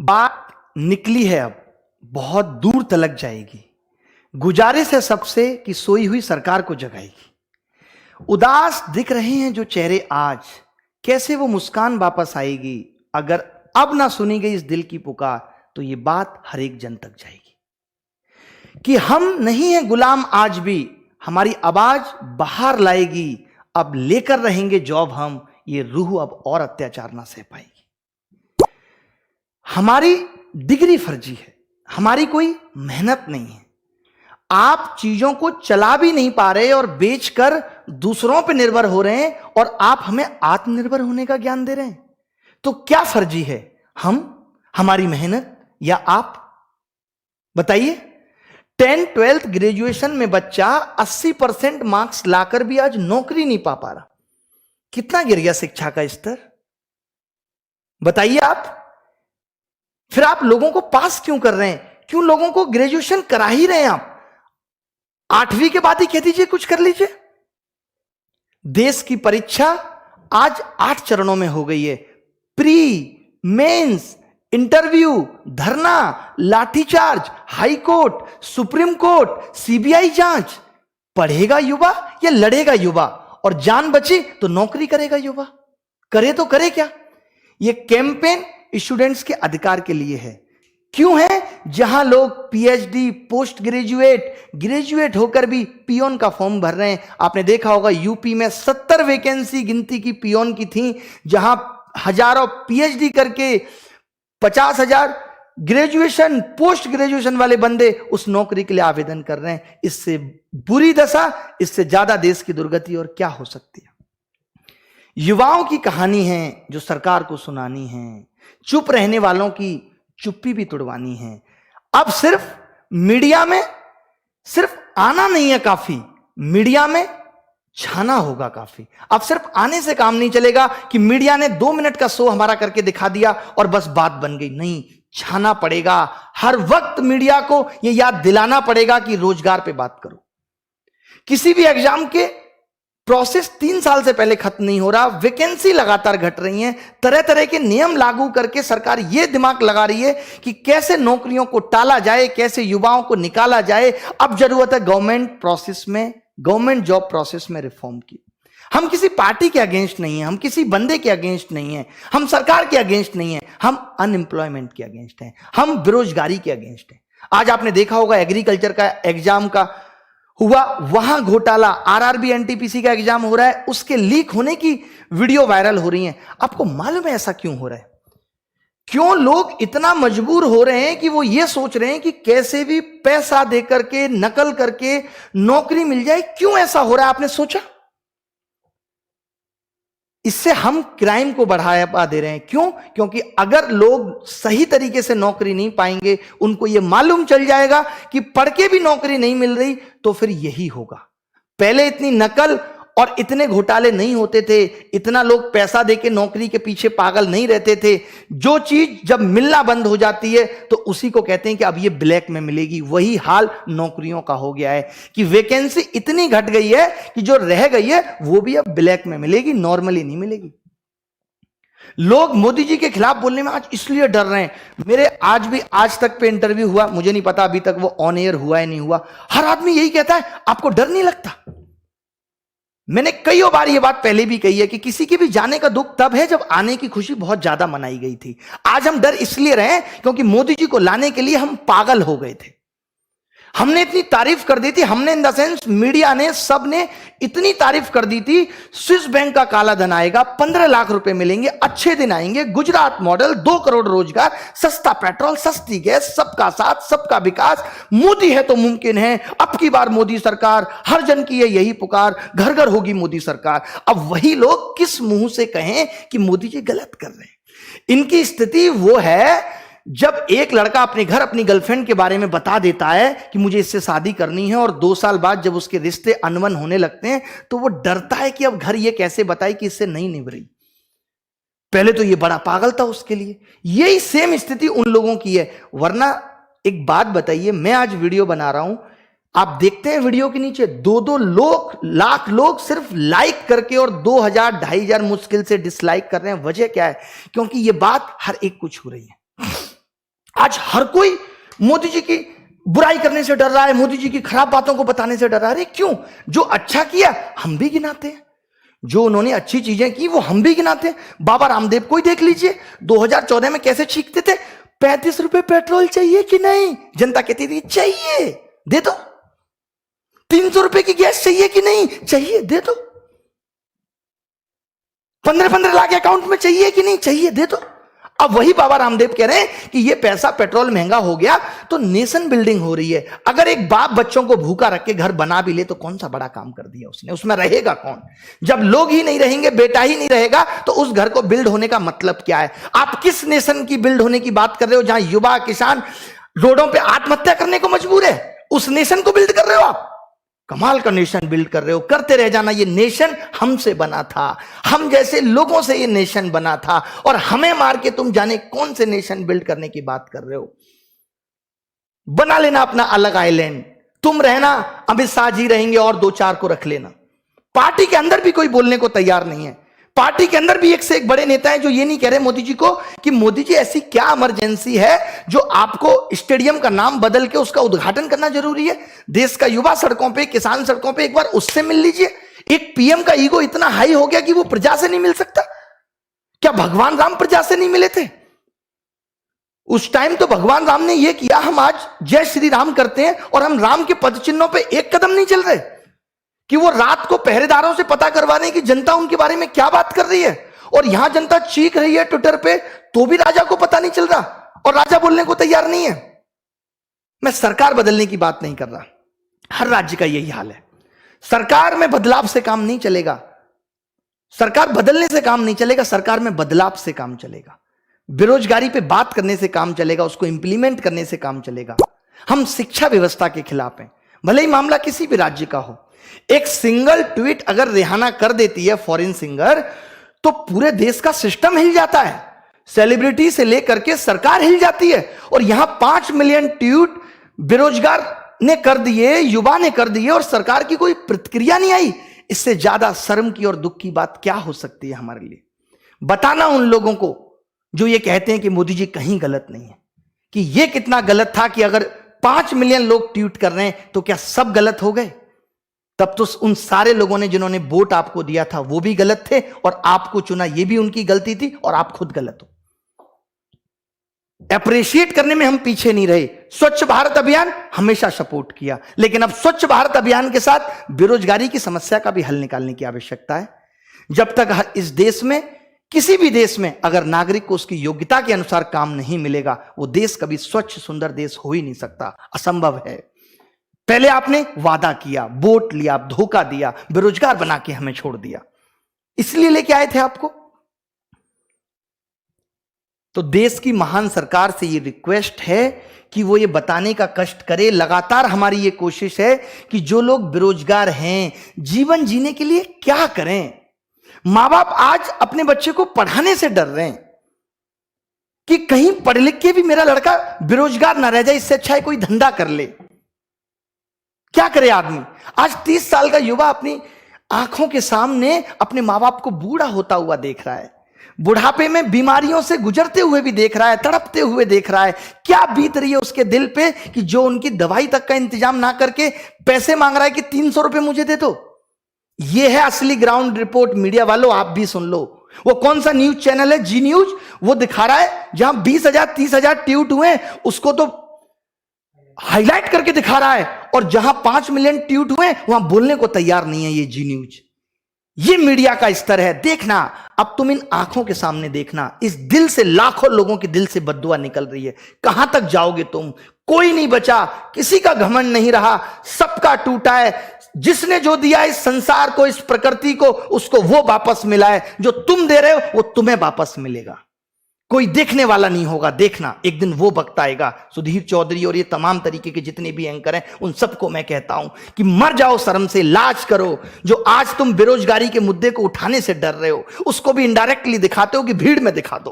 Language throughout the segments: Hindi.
बात निकली है, अब बहुत दूर तलक जाएगी। गुजारिश है सबसे कि सोई हुई सरकार को जगाएगी। उदास दिख रहे हैं जो चेहरे आज, कैसे वो मुस्कान वापस आएगी। अगर अब ना सुनी गई इस दिल की पुकार, तो ये बात हर एक जन तक जाएगी कि हम नहीं हैं गुलाम आज भी, हमारी आवाज बाहर लाएगी। अब लेकर रहेंगे जॉब हम, ये रूह अब और अत्याचार ना सह पाएगी। हमारी डिग्री फर्जी है, हमारी कोई मेहनत नहीं है। आप चीजों को चला भी नहीं पा रहे और बेचकर दूसरों पर निर्भर हो रहे हैं, और आप हमें आत्मनिर्भर होने का ज्ञान दे रहे हैं। तो क्या फर्जी है, हम, हमारी मेहनत या आप? बताइए। 10th 12th ग्रेजुएशन में बच्चा 80% मार्क्स लाकर भी आज नौकरी नहीं पा रहा। कितना गिर गया शिक्षा का स्तर, बताइए आप। फिर आप लोगों को पास क्यों कर रहे हैं? क्यों लोगों को ग्रेजुएशन करा ही रहे हैं आप? 8वीं के बाद ही कह दीजिए कुछ कर लीजिए। देश की परीक्षा आज 8 चरणों में हो गई है। प्री, मेंस, इंटरव्यू, धरना, लाठीचार्ज, high court, supreme court, CBI जांच। पढ़ेगा युवा या लड़ेगा युवा? और जान बची तो नौकरी करेगा युवा। करे तो करे क्या? यह कैंपेन स्टूडेंट्स के अधिकार के लिए है। क्यों है? जहां लोग पीएचडी, पोस्ट ग्रेजुएट, ग्रेजुएट होकर भी पियोन का फॉर्म भर रहे हैं। आपने देखा होगा यूपी में 70 वैकेंसी गिनती की पियोन की थी, जहां हजारों पीएचडी करके 50,000 ग्रेजुएशन, पोस्ट ग्रेजुएशन वाले बंदे उस नौकरी के लिए आवेदन कर रहे हैं। इससे बुरी दशा, इससे ज्यादा देश की दुर्गति और क्या हो सकती है? युवाओं की कहानी है जो सरकार को सुनानी है। चुप रहने वालों की चुप्पी भी तुड़वानी है। अब सिर्फ मीडिया में सिर्फ आना नहीं है काफी, मीडिया में छाना होगा काफी। अब सिर्फ आने से काम नहीं चलेगा कि मीडिया ने 2 मिनट का शो हमारा करके दिखा दिया और बस बात बन गई। नहीं, छाना पड़ेगा। हर वक्त मीडिया को यह याद दिलाना पड़ेगा कि रोजगार पे बात करो। किसी भी एग्जाम के प्रोसेस 3 साल से पहले खत्म नहीं हो रहा, वैकेंसी लगातार घट रही हैं। तरह तरह के नियम लागू करके सरकार यह दिमाग लगा रही है कि कैसे नौकरियों को टाला जाए, कैसे युवाओं को निकाला जाए। अब जरूरत है गवर्नमेंट प्रोसेस में, गवर्नमेंट जॉब प्रोसेस में रिफॉर्म की। हम किसी पार्टी के अगेंस्ट नहीं है, हम किसी बंदे के अगेंस्ट नहीं है, हम सरकार के अगेंस्ट नहीं है, हम अनएम्प्लॉयमेंट के अगेंस्ट हैं, हम बेरोजगारी के अगेंस्ट हैं। आज आपने देखा होगा एग्रीकल्चर का एग्जाम का हुआ, वहां घोटाला। आरआरबी एनटीपीसी का एग्जाम हो रहा है, उसके लीक होने की वीडियो वायरल हो रही है। आपको मालूम है ऐसा क्यों हो रहा है? क्यों लोग इतना मजबूर हो रहे हैं कि वो ये सोच रहे हैं कि कैसे भी पैसा देकर के, नकल करके नौकरी मिल जाए? क्यों ऐसा हो रहा है, आपने सोचा? इससे हम क्राइम को बढ़ावा दे रहे हैं। क्यों? क्योंकि अगर लोग सही तरीके से नौकरी नहीं पाएंगे, उनको यह मालूम चल जाएगा कि पढ़ के भी नौकरी नहीं मिल रही, तो फिर यही होगा। पहले इतनी नकल और इतने घोटाले नहीं होते थे, इतना लोग पैसा देके नौकरी के पीछे पागल नहीं रहते थे। जो चीज जब मिलना बंद हो जाती है तो उसी को कहते हैं कि अब ये ब्लैक में मिलेगी। वही हाल नौकरियों का हो गया है कि वैकेंसी इतनी घट गई है कि जो रह गई है वो भी अब ब्लैक में मिलेगी, नॉर्मली नहीं मिलेगी। लोग मोदी जी के खिलाफ बोलने में आज इसलिए डर रहे हैं। मेरे आज तक पे इंटरव्यू हुआ, मुझे नहीं पता अभी तक वो ऑन एयर हुआ है नहीं हुआ। हर आदमी यही कहता है, आपको डर नहीं लगता? मैंने कई बार ये बात पहले भी कही है कि किसी के भी जाने का दुख तब है जब आने की खुशी बहुत ज्यादा मनाई गई थी। आज हम डर इसलिए रहे क्योंकि मोदी जी को लाने के लिए हम पागल हो गए थे। हमने इतनी तारीफ कर दी थी, हमने इन द सेंस मीडिया ने, सबने इतनी तारीफ कर दी थी। स्विस बैंक का काला धन आएगा, 15 लाख रुपए मिलेंगे, अच्छे दिन आएंगे, गुजरात मॉडल, 2 करोड़ रोजगार, सस्ता पेट्रोल, सस्ती गैस, सबका साथ, सबका विकास, मोदी है तो मुमकिन है। अब की बार मोदी सरकार, हर जन की है यही पुकार, घर घर होगी मोदी सरकार। अब वही लोग किस मुंह से कहें कि मोदी जी गलत कर रहे हैं? इनकी स्थिति वो है जब एक लड़का अपने घर अपनी गर्लफ्रेंड के बारे में बता देता है कि मुझे इससे शादी करनी है, और 2 साल बाद जब उसके रिश्ते अनबन होने लगते हैं तो वो डरता है कि अब घर ये कैसे बताए कि इससे नहीं निभ रही। पहले तो ये बड़ा पागल था उसके लिए। यही सेम स्थिति उन लोगों की है। वरना एक बात बताइए, मैं आज वीडियो बना रहा हूं, आप देखते हैं वीडियो के नीचे 2-2 लाख लोग सिर्फ लाइक करके और 2,000-2,500 मुश्किल से डिसलाइक कर रहे हैं। वजह क्या है? क्योंकि ये बात हर एक को छू रही है। आज हर कोई मोदी जी की बुराई करने से डर रहा है, मोदी जी की खराब बातों को बताने से डर रहा है। क्यों? जो अच्छा किया हम भी गिनाते हैं, जो उन्होंने अच्छी चीजें की वो हम भी गिनाते हैं। बाबा रामदेव को ही देख लीजिए, 2014 में कैसे चीखते थे, 35 रुपए पेट्रोल चाहिए कि नहीं? जनता कहती थी चाहिए, दे दो। 300 रुपए की गैस चाहिए कि नहीं? चाहिए, दे दो। 15-15 लाख अकाउंट में चाहिए कि नहीं? चाहिए, दे दो। अब वही बाबा रामदेव कह रहे हैं कि ये पैसा पेट्रोल महंगा हो गया तो नेशन बिल्डिंग हो रही है। अगर एक बाप बच्चों को भूखा रख के घर बना भी ले तो कौन सा बड़ा काम कर दिया उसने? उसमें रहेगा कौन? जब लोग ही नहीं रहेंगे, बेटा ही नहीं रहेगा, तो उस घर को बिल्ड होने का मतलब क्या है? आप किस नेशन की बिल्ड होने की बात कर रहे हो जहां युवा किसान रोडों पर आत्महत्या करने को मजबूर है? उस नेशन को बिल्ड कर रहे हो आप? कमाल का नेशन बिल्ड कर रहे हो, करते रह जाना। ये नेशन हमसे बना था, हम जैसे लोगों से ये नेशन बना था, और हमें मार के तुम जाने कौन से नेशन बिल्ड करने की बात कर रहे हो। बना लेना अपना अलग आइलैंड, तुम रहना, अमित शाह जी रहेंगे और 2-4 को रख लेना। पार्टी के अंदर भी कोई बोलने को तैयार नहीं है। पार्टी के अंदर भी एक से एक बड़े नेता हैं जो ये नहीं कह रहे मोदी जी को कि मोदी जी ऐसी क्या इमरजेंसी है जो आपको स्टेडियम का नाम बदल के उसका उद्घाटन करना जरूरी है। देश का युवा सड़कों पे, किसान सड़कों पे, एक बार उससे मिल लीजिए। एक पीएम का ईगो इतना हाई हो गया कि वो प्रजा से नहीं मिल सकता। क्या भगवान राम प्रजा से नहीं मिले थे? उस टाइम तो भगवान राम ने यह किया, हम आज जय श्री राम करते हैं और हम राम के पद चिन्हों पर एक कदम नहीं चल रहे कि वो रात को पहरेदारों से पता करवाने की जनता उनके बारे में क्या बात कर रही है। और यहां जनता चीख रही है ट्विटर पे, तो भी राजा को पता नहीं चल रहा और राजा बोलने को तैयार नहीं है। मैं सरकार बदलने की बात नहीं कर रहा, हर राज्य का यही हाल है। सरकार में बदलाव से काम नहीं चलेगा, सरकार बदलने से काम नहीं चलेगा, सरकार में बदलाव से काम चलेगा। बेरोजगारी पे बात करने से काम चलेगा, उसको इंप्लीमेंट करने से काम चलेगा। हम शिक्षा व्यवस्था के खिलाफ हैं, भले ही मामला किसी भी राज्य का हो। एक सिंगल ट्वीट अगर रिहाना कर देती है फॉरेन सिंगर, तो पूरे देश का सिस्टम हिल जाता है, सेलिब्रिटी से लेकर के सरकार हिल जाती है। और यहां 5 मिलियन ट्वीट बेरोजगार ने कर दिए, युवा ने कर दिए, और सरकार की कोई प्रतिक्रिया नहीं आई। इससे ज्यादा शर्म की और दुख की बात क्या हो सकती है हमारे लिए? बताना उन लोगों को जो ये कहते हैं कि मोदी जी कहीं गलत नहीं है, कि ये कितना गलत था कि अगर 5 मिलियन लोग ट्वीट कर रहे हैं तो क्या सब गलत हो गए? तब तो उन सारे लोगों ने जिन्होंने वोट आपको दिया था वो भी गलत थे, और आपको चुना ये भी उनकी गलती थी, और आप खुद गलत हो। अप्रिशिएट करने में हम पीछे नहीं रहे। स्वच्छ भारत अभियान हमेशा सपोर्ट किया, लेकिन अब स्वच्छ भारत अभियान के साथ बेरोजगारी की समस्या का भी हल निकालने की आवश्यकता है। जब तक इस देश में, किसी भी देश में, अगर नागरिक को उसकी योग्यता के अनुसार काम नहीं मिलेगा, वो देश कभी स्वच्छ सुंदर देश हो ही नहीं सकता, असंभव है। पहले आपने वादा किया, वोट लिया, धोखा दिया, बेरोजगार बना के हमें छोड़ दिया, इसलिए लेके आए थे आपको। तो देश की महान सरकार से ये रिक्वेस्ट है कि वो ये बताने का कष्ट करे। लगातार हमारी ये कोशिश है कि जो लोग बेरोजगार हैं, जीवन जीने के लिए क्या करें। मां बाप आज अपने बच्चे को पढ़ाने से डर रहे हैं कि कहीं पढ़ लिख के भी मेरा लड़का बेरोजगार ना रह जाए, इससे अच्छा है कोई धंधा कर ले। क्या करे आदमी? आज 30 साल का युवा अपनी आंखों के सामने अपने मां बाप को बूढ़ा होता हुआ देख रहा है, बुढ़ापे में बीमारियों से गुजरते हुए भी देख रहा है, तड़पते हुए देख रहा है। क्या बीत रही है उसके दिल पे कि जो उनकी दवाई तक का इंतजाम ना करके पैसे मांग रहा है कि 300 रुपए मुझे दे दो। ये है असली ग्राउंड रिपोर्ट। मीडिया वालों, आप भी सुन लो। वो कौन सा न्यूज चैनल है, जी न्यूज, वो दिखा रहा है जहां 20,000 30,000 ट्वीट हुए, उसको तो हाईलाइट करके दिखा रहा है, और जहां 5 मिलियन ट्वीट हुए वहां बोलने को तैयार नहीं है ये जी न्यूज। ये मीडिया का स्तर है। देखना, अब तुम इन आंखों के सामने देखना, इस दिल से, लाखों लोगों के दिल से बद्दुआ निकल रही है। कहां तक जाओगे तुम? कोई नहीं बचा, किसी का घमंड नहीं रहा, सबका टूटा है। जिसने जो दिया इस संसार को, इस प्रकृति को, उसको वो वापस मिला है। जो तुम दे रहे हो वो तुम्हें वापस मिलेगा। कोई देखने वाला नहीं होगा। देखना, एक दिन वो वक्त आएगा। सुधीर चौधरी और ये तमाम तरीके के जितने भी एंकर हैं, उन सबको मैं कहता हूं कि मर जाओ शर्म से, लाज करो। जो आज तुम बेरोजगारी के मुद्दे को उठाने से डर रहे हो, उसको भी इनडायरेक्टली दिखाते हो कि भीड़ में दिखा दो,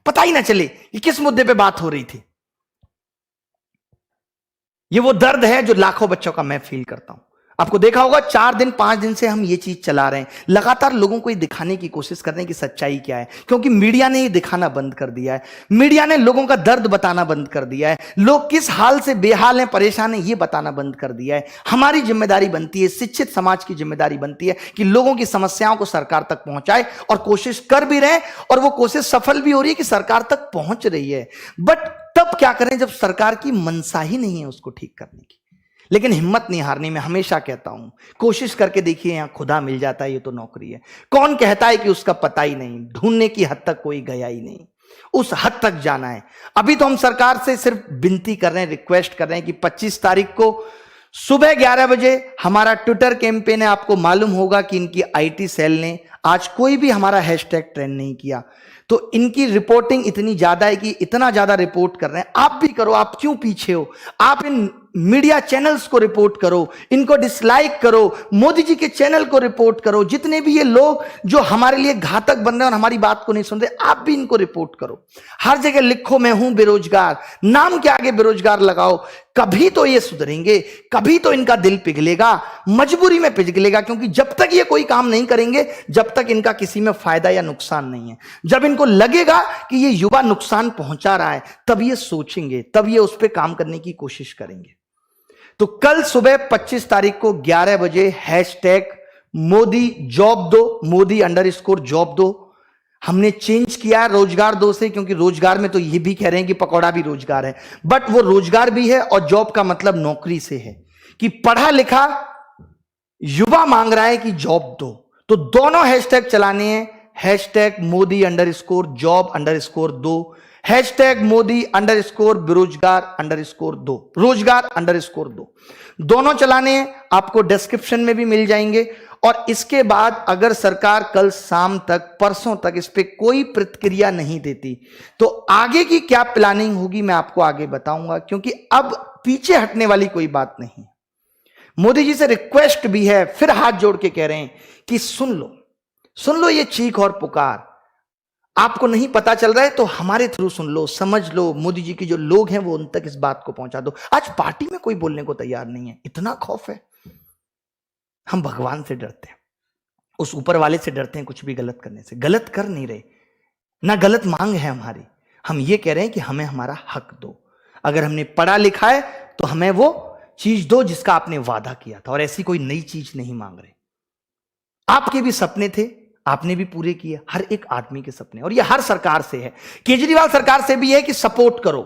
पता ही ना चले कि किस मुद्दे पे बात हो रही थी। ये वो दर्द है जो लाखों बच्चों का मैं फील करता हूं। आपको देखा होगा 4 दिन 5 दिन से हम ये चीज चला रहे हैं, लगातार लोगों को ये दिखाने की कोशिश कर रहे हैं कि सच्चाई क्या है, क्योंकि मीडिया ने ये दिखाना बंद कर दिया है। मीडिया ने लोगों का दर्द बताना बंद कर दिया है, लोग किस हाल से बेहाल हैं, परेशान हैं, ये बताना बंद कर दिया है। हमारी जिम्मेदारी बनती है, शिक्षित समाज की जिम्मेदारी बनती है कि लोगों की समस्याओं को सरकार तक पहुंचाए, और कोशिश कर भी रहे हैं, और वो कोशिश सफल भी हो रही है कि सरकार तक पहुंच रही है। बट तब क्या करें जब सरकार की मंशा ही नहीं है उसको ठीक करने की। लेकिन हिम्मत नहीं हारनी, मैं हमेशा कहता हूं, कोशिश करके देखिए, यहां खुदा मिल जाता है, ये तो नौकरी है। कौन कहता है कि उसका पता ही नहीं, ढूंढने की हद तक कोई गया ही नहीं, उस हद तक जाना है। अभी तो हम सरकार से सिर्फ विनती कर रहे हैं, रिक्वेस्ट कर रहे हैं कि 25 तारीख को सुबह 11 बजे हमारा ट्विटर कैंपेन है। आपको मालूम होगा कि इनकी आईटी सेल ने आज कोई भी हमारा हैशटैग ट्रेंड नहीं किया, तो इनकी रिपोर्टिंग इतनी ज्यादा है कि इतना ज्यादा रिपोर्ट कर रहे हैं। आप भी करो, आप क्यों पीछे हो? आप इन मीडिया चैनल्स को रिपोर्ट करो, इनको डिसलाइक करो, मोदी जी के चैनल को रिपोर्ट करो। जितने भी ये लोग जो हमारे लिए घातक बन रहे हैं और हमारी बात को नहीं सुन रहे, आप भी इनको रिपोर्ट करो। हर जगह लिखो मैं हूं बेरोजगार, नाम के आगे बेरोजगार लगाओ। कभी तो ये सुधरेंगे, कभी तो इनका दिल पिघलेगा, मजबूरी में पिघलेगा, क्योंकि जब तक ये कोई काम नहीं करेंगे, जब तक इनका किसी में फायदा या नुकसान नहीं है। जब इनको लगेगा कि ये युवा नुकसान पहुंचा रहा है, तब ये सोचेंगे, तब ये उस पर काम करने की कोशिश करेंगे। तो कल सुबह 25 तारीख को 11 बजे हैशटैग मोदी जॉब दो, मोदी_जॉब दो, हमने चेंज किया रोजगार दो से, क्योंकि रोजगार में तो ये भी कह रहे हैं कि पकौड़ा भी रोजगार है, बट वो रोजगार भी है और जॉब का मतलब नौकरी से है, कि पढ़ा लिखा युवा मांग रहा है कि जॉब दो। तो दोनों हैशटैग चलाने हैं, हैशटैग मोदी_जॉब_2, हैशटैग मोदी_बेरोजगार_2, रोजगार_2, दोनों चलाने हैं। आपको डिस्क्रिप्शन में भी मिल जाएंगे। और इसके बाद अगर सरकार कल शाम तक, परसों तक इस पे कोई प्रतिक्रिया नहीं देती, तो आगे की क्या प्लानिंग होगी मैं आपको आगे बताऊंगा, क्योंकि अब पीछे हटने वाली कोई बात नहीं। मोदी जी से रिक्वेस्ट भी है, फिर हाथ जोड़ के कह रहे हैं कि सुन लो ये चीख और पुकार। आपको नहीं पता चल रहा है तो हमारे थ्रू सुन लो, समझ लो। मोदी जी के जो लोग हैं वो उन तक इस बात को पहुंचा दो। आज पार्टी में कोई बोलने को तैयार नहीं है, इतना खौफ है। हम भगवान से डरते हैं, उस ऊपर वाले से डरते हैं कुछ भी गलत करने से। गलत कर नहीं रहे, ना गलत मांग है हमारी। हम ये कह रहे हैं कि हमें हमारा हक दो। अगर हमने पढ़ा लिखा है तो हमें वो चीज दो जिसका आपने वादा किया था, और ऐसी कोई नई चीज नहीं मांग रहे। आपके भी सपने थे, आपने भी पूरे किए, हर एक आदमी के सपने। और ये हर सरकार से है, केजरीवाल सरकार से भी है कि सपोर्ट करो।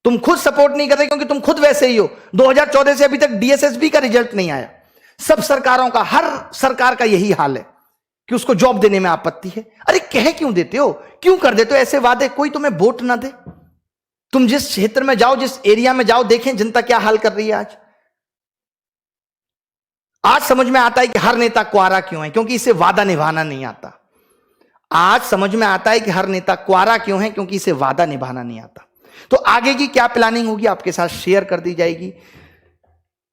तुम खुद सपोर्ट नहीं करते क्योंकि तुम खुद वैसे ही हो। 2014 से अभी तक डीएसएसबी का रिजल्ट नहीं आया। सब सरकारों का, हर सरकार का यही हाल है कि उसको जॉब देने में आपत्ति है। अरे कह क्यों देते हो, क्यों कर देते हो ऐसे वादे? कोई तुम्हें वोट ना दे। तुम जिस क्षेत्र में जाओ, जिस एरिया में जाओ, देखें जनता क्या हाल कर रही है। आज समझ में आता है कि हर नेता क्वारा क्यों है, क्योंकि इसे वादा निभाना नहीं आता। आज समझ में आता है कि हर नेता क्वारा क्यों है, क्योंकि इसे वादा निभाना नहीं आता। तो आगे की क्या प्लानिंग होगी आपके साथ शेयर कर दी जाएगी।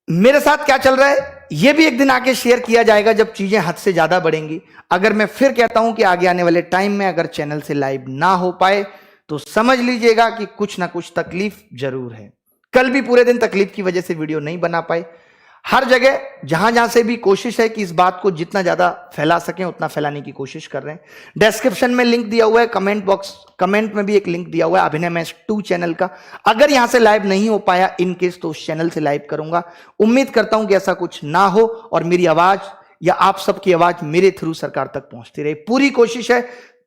मेरे साथ क्या चल रहा है यह भी एक दिन आके शेयर किया जाएगा जब चीजें हद से ज्यादा बढ़ेंगी। अगर मैं फिर कहता हूं कि आगे आने वाले टाइम में अगर चैनल से लाइव ना हो पाए तो समझ लीजिएगा कि कुछ ना कुछ तकलीफ जरूर है। कल भी पूरे दिन तकलीफ की वजह से वीडियो नहीं बना पाए। हर जगह जहां जहां से भी कोशिश है कि इस बात को जितना ज्यादा फैला सकें उतना फैलाने की कोशिश कर रहे हैं। डिस्क्रिप्शन में लिंक दिया हुआ है, कमेंट में भी एक लिंक दिया हुआ है अभिनय मैच 2 चैनल का। अगर यहां से लाइव नहीं हो पाया इन केस, तो उस चैनल से लाइव करूंगा। उम्मीद करता हूं कि ऐसा कुछ ना हो और मेरी आवाज या आप सबकी आवाज मेरे थ्रू सरकार तक पहुंचती रहे। पूरी कोशिश है,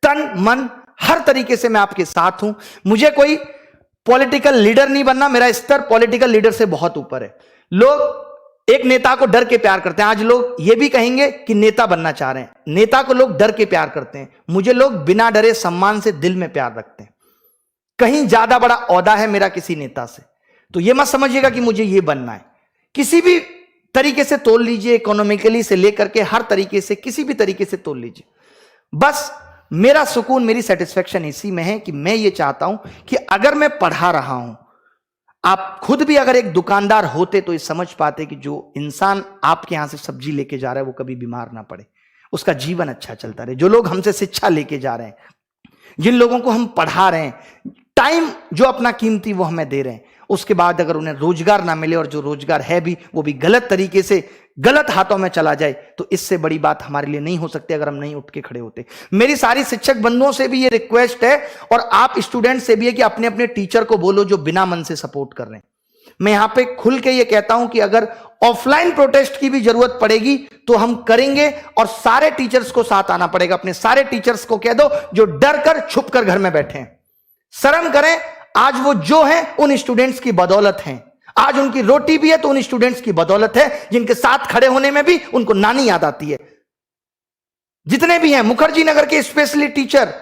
तन मन हर तरीके से मैं आपके साथ हूं। मुझे कोई पॉलिटिकल लीडर नहीं बनना, मेरा स्तर पॉलिटिकल लीडर से बहुत ऊपर है। लोग एक नेता को डर के प्यार करते हैं। आज लोग ये भी कहेंगे कि नेता बनना चाह रहे हैं, नेता को लोग डर के प्यार करते हैं। मुझे लोग बिना डरे सम्मान से दिल में प्यार रखते हैं। कहीं ज्यादा बड़ा ओहदा है मेरा किसी नेता से, तो ये मत समझिएगा कि मुझे ये बनना है। किसी भी तरीके से तोल लीजिए, इकोनॉमिकली से लेकर के हर तरीके से, किसी भी तरीके से तोल लीजिए। बस मेरा सुकून, मेरी सेटिस्फेक्शन इसी में है कि मैं ये चाहता हूं कि अगर मैं पढ़ा रहा हूं, आप खुद भी अगर एक दुकानदार होते तो ये समझ पाते कि जो इंसान आपके यहां से सब्जी लेके जा रहा है वो कभी बीमार ना पड़े, उसका जीवन अच्छा चलता रहे। जो लोग हमसे शिक्षा लेके जा रहे हैं, जिन लोगों को हम पढ़ा रहे हैं, टाइम जो अपना कीमती वो हमें दे रहे हैं, उसके बाद अगर उन्हें रोजगार ना मिले और जो रोजगार है भी वो भी गलत तरीके से गलत हाथों में चला जाए, तो इससे बड़ी बात हमारे लिए नहीं हो सकती अगर हम नहीं उठ के खड़े होते। मेरी सारी शिक्षक बंधुओं से भी ये रिक्वेस्ट है और आप स्टूडेंट से भी है कि अपने अपने टीचर को बोलो जो बिना मन से सपोर्ट कर रहे हैं। मैं यहां पे खुल के ये कहता हूं कि अगर ऑफलाइन प्रोटेस्ट की भी जरूरत पड़ेगी तो हम करेंगे और सारे टीचर्स को साथ आना पड़ेगा। अपने सारे टीचर्स को कह दो जो डर कर छुप कर घर में बैठे हैं, शर्म करें। आज वो जो है उन स्टूडेंट्स की बदौलत हैं, आज उनकी रोटी भी है तो उन स्टूडेंट्स की बदौलत है जिनके साथ खड़े होने में भी उनको नानी याद आती है। जितने भी हैं मुखर्जी नगर के स्पेशली टीचर,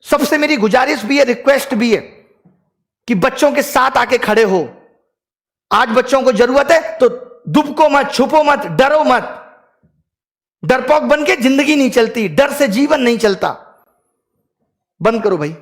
सबसे मेरी गुजारिश भी है, रिक्वेस्ट भी है कि बच्चों के साथ आके खड़े हो। आज बच्चों को जरूरत है तो दुबको मत, छुपो मत, डरो मत। डरपोक बन के जिंदगी नहीं चलती, डर से जीवन नहीं चलता। बंद करो भाई।